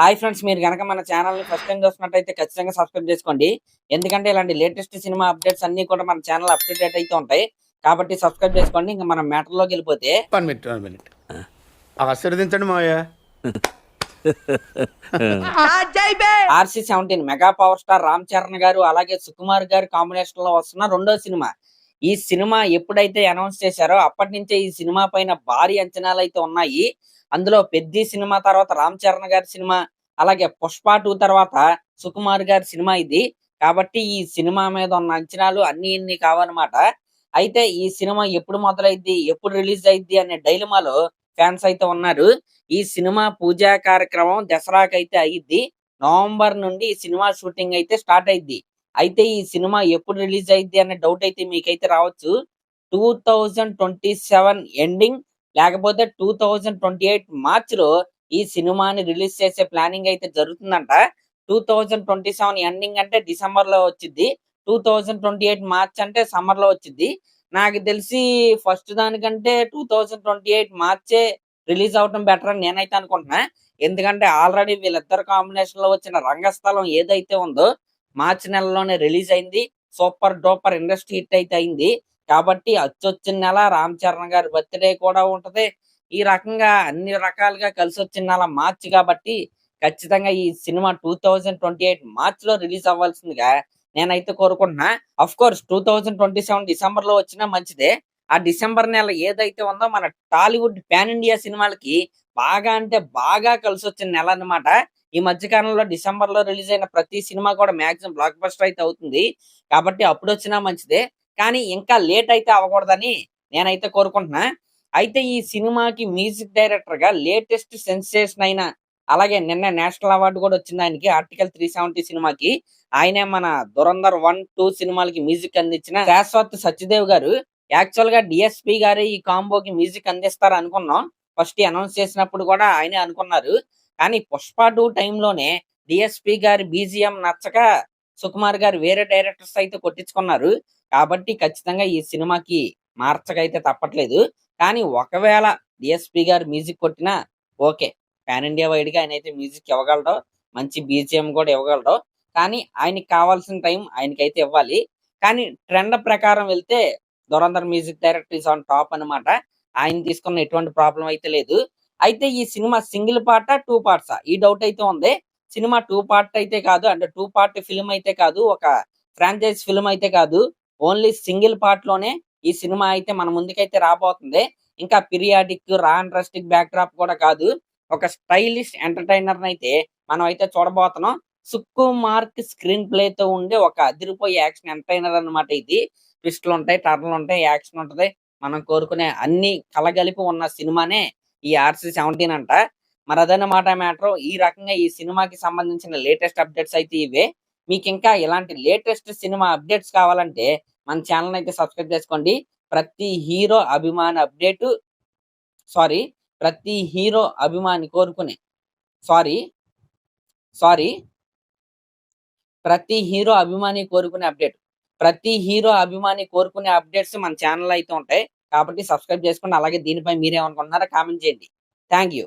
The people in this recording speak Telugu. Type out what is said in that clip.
హాయ్ ఫ్రెండ్స్, మీరు గనక మన ఛానల్‌ని ఫస్ట్ టైమ్ చూస్తున్నట్టయితే ఖచ్చితంగా సబ్స్క్రైబ్ చేసుకోండి. ఎందుకంటే ఇలాంటి లేటెస్ట్ సినిమా అప్డేట్స్ అన్నీ కూడా మన ఛానల్ అప్ టు డేట్ అయితే ఉంటాయి. కాబట్టి సబ్స్క్రైబ్ చేసుకోండి. ఇంక మనం మ్యాటర్‌లోకెళ్ళిపోతే 1 మినిట్ ఆశీర్వదించండి మావయ్య. 'ఆర్‌సీ-17' mega power star Ram Charan garu అలాగే సుకుమార్ గారు కాంబినేషన్‌లో వస్తున్న రెండో సినిమా. ఈ సినిమా ఎప్పుడైతే అనౌన్స్ చేశారో అప్పటి నుంచే ఈ సినిమా పైన భారీ అంచనాలైతే ఉన్నాయి. అందులో 'పెద్ది' సినిమా తర్వాత రామ్ చరణ్ గారి సినిమా, అలాగే 'పుష్ప 2' తర్వాత సుకుమార్ గారి సినిమా ఇది. కాబట్టి ఈ సినిమా మీద ఉన్న అంచనాలు అన్నీ ఇన్ని కావనమాట. అయితే ఈ సినిమా ఎప్పుడు మొదలైద్ది, ఎప్పుడు రిలీజ్ అయిద్ది అనే డైలమాలో ఫ్యాన్స్ అయితే ఉన్నారు. ఈ సినిమా పూజా కార్యక్రమం దసరాకైతే అయ్యిద్ది. నవంబర్ నుండి ఈ సినిమా షూటింగ్ అయితే స్టార్ట్ అయిద్ది. అయితే ఈ సినిమా ఎప్పుడు రిలీజ్ అయిద్ది అనే డౌట్ అయితే మీకైతే రావచ్చు. 2027 ఎండింగ్ లేకపోతే 2028 మార్చ్‌లో ఈ సినిమాని రిలీజ్ చేసే ప్లానింగ్ అయితే జరుగుతుందంట. 2027 ఎండింగ్ అంటే డిసెంబర్‌లో వచ్చిద్ది. 2028 మార్చ్ అంటే సమ్మర్‌లో వచ్చిద్ది. నాకు తెలిసి ఫస్ట్ దానికంటే 2028 మార్చే రిలీజ్ అవ్వటం బెటర్ అని నేనైతే అనుకుంటున్నా. ఎందుకంటే ఆల్రెడీ వీళ్ళిద్దరి కాంబినేషన్‌లో వచ్చిన 'రంగస్థలం' ఏదైతే ఉందో మార్చి నెలలోనే రిలీజ్ అయింది. సూపర్ డూపర్ ఇండస్ట్రీ హిట్ అయితే అయింది. కాబట్టి అచ్చొచ్చిన నెల రామ్ చరణ్ గారి బర్త్‌డే కూడా ఉంటది. ఈ రకంగా అన్ని రకాలుగా కలిసొచ్చిన నెల మార్చి కాబట్టి ఖచ్చితంగా ఈ సినిమా 2028 మార్చ్‌లో రిలీజ్ అవ్వాల్సిందిగా నేనైతే కోరుకుంటున్నా. ఆఫ్‌కోర్స్ 2027 డిసెంబర్‌లో వచ్చినా మంచిదే. ఆ డిసెంబర్ నెల ఏదైతే ఉందో మన టాలీవుడ్ పాన్ ఇండియా సినిమాలకి బాగా అంటే బాగా కలిసొచ్చిన నెల అన్నమాట. ఈ మధ్య కాలంలో డిసెంబర్‌లో రిలీజ్ అయిన ప్రతి సినిమా కూడా మాక్సిమం బ్లాక్ బస్టర్ అయితే అవుతుంది. కాబట్టి అప్పుడొచ్చినా మంచిదే. కానీ ఇంకా లేట్ అయితే అవ్వకూడదని నేనైతే కోరుకుంటున్నా. అయితే ఈ సినిమాకి మ్యూజిక్ డైరెక్టర్‌గా లేటెస్ట్ సెన్సేషన్ అయిన అలాగే నిన్న నేషనల్ అవార్డ్ కూడా వచ్చింది ఆయనకి 'ఆర్టికల్ 370' సినిమాకి. ఆయనే మన 'ధురంధర్ 1, 2' సినిమాలకి మ్యూజిక్ అందించిన శాశ్వత్ సత్యదేవ్ గారు. యాక్చువల్‌గా డీఎస్‌పీ గారే ఈ కాంబోకి మ్యూజిక్ అందిస్తారు అనుకున్నాం. ఫస్ట్ అనౌన్స్ చేసినప్పుడు కూడా ఆయనే అనుకున్నారు. కానీ 'పుష్ప 2' టైంలోనే డీఎస్‌పీ గారి బీజీఎం నచ్చక సుకుమార్ గారు వేరే డైరెక్టర్స్ అయితే కొట్టించుకున్నారు. కాబట్టి ఖచ్చితంగా ఈ సినిమాకి మార్చకైతే తప్పట్లేదు. కానీ ఒకవేళ డీఎస్‌పీ గారు మ్యూజిక్ కొట్టినా ఓకే. పాన్ ఇండియా వైడ్‌గా ఆయనైతే మ్యూజిక్ ఇవ్వగలడు. మంచి బీజీఎం కూడా ఇవ్వగలడు. కానీ ఆయనకి కావాల్సిన టైం ఆయనకైతే ఇవ్వాలి. కానీ ట్రెండ్ ప్రకారం వెళ్తే 'Dhurandhar' music director is on top అన్నమాట. ఆయన తీసుకున్న ఎటువంటి ప్రాబ్లమ్ అయితే లేదు. అయితే ఈ సినిమా సింగిల్ పార్టా? 2 పార్ట్సా? ఈ డౌట్ అయితే ఉంది. సినిమా 2 పార్ట్ అయితే కాదు. అంటే 2 పార్ట్ ఫిల్మ్ అయితే కాదు. ఒక ఫ్రాంచైజ్ ఫిల్మ్ అయితే కాదు. ఓన్లీ సింగిల్ పార్ట్‌లోనే ఈ సినిమా అయితే మన ముందుకైతే రాబోతుంది. ఇంకా పీరియాడిక్, రా అండ్ రస్టిక్ బ్యాక్‌డ్రాప్ కూడా కాదు. ఒక స్టైలిష్ ఎంటర్‌టైనర్‌నైతే మనం అయితే చూడబోతున్నాం. సుకుమార్‌కి స్క్రీన్ ప్లేతో ఉండే ఒక అదిరిపోయే యాక్షన్ ఎంటర్‌టైనర్ అన్నమాట ఇది. ట్విస్ట్‌లుంటాయి, టర్న్‌లుంటాయి, యాక్షన్ ఉంటది. మనం కోరుకునే అన్ని కలగలిపి ఉన్న సినిమానే ఈ 'ఆర్‌సీ-17' అంట. మరి అదన్నమాట మ్యాటరు. ఈ రకంగా ఈ సినిమాకి సంబంధించిన లేటెస్ట్ అప్డేట్స్ అయితే ఇవే. మీకింకా ఇలాంటి లేటెస్ట్ సినిమా అప్డేట్స్ కావాలంటే మన ఛానెల్‌ని అయితే సబ్స్క్రైబ్ చేసుకోండి. ప్రతి హీరో అభిమాని అప్డేటు సారీ ప్రతి హీరో అభిమాని కోరుకునే సారీ, సారీ ప్రతి హీరో అభిమాని కోరుకునే అప్డేట్. ప్రతి హీరో అభిమాని కోరుకునే అప్డేట్స్ మన ఛానెల్‌లో అయితే ఉంటాయి. కాబట్టి సబ్స్క్రైబ్ చేసుకోండి. అలాగే దీనిపై మీరేమనుకుంటున్నారో కామెంట్ చేయండి. Thank you.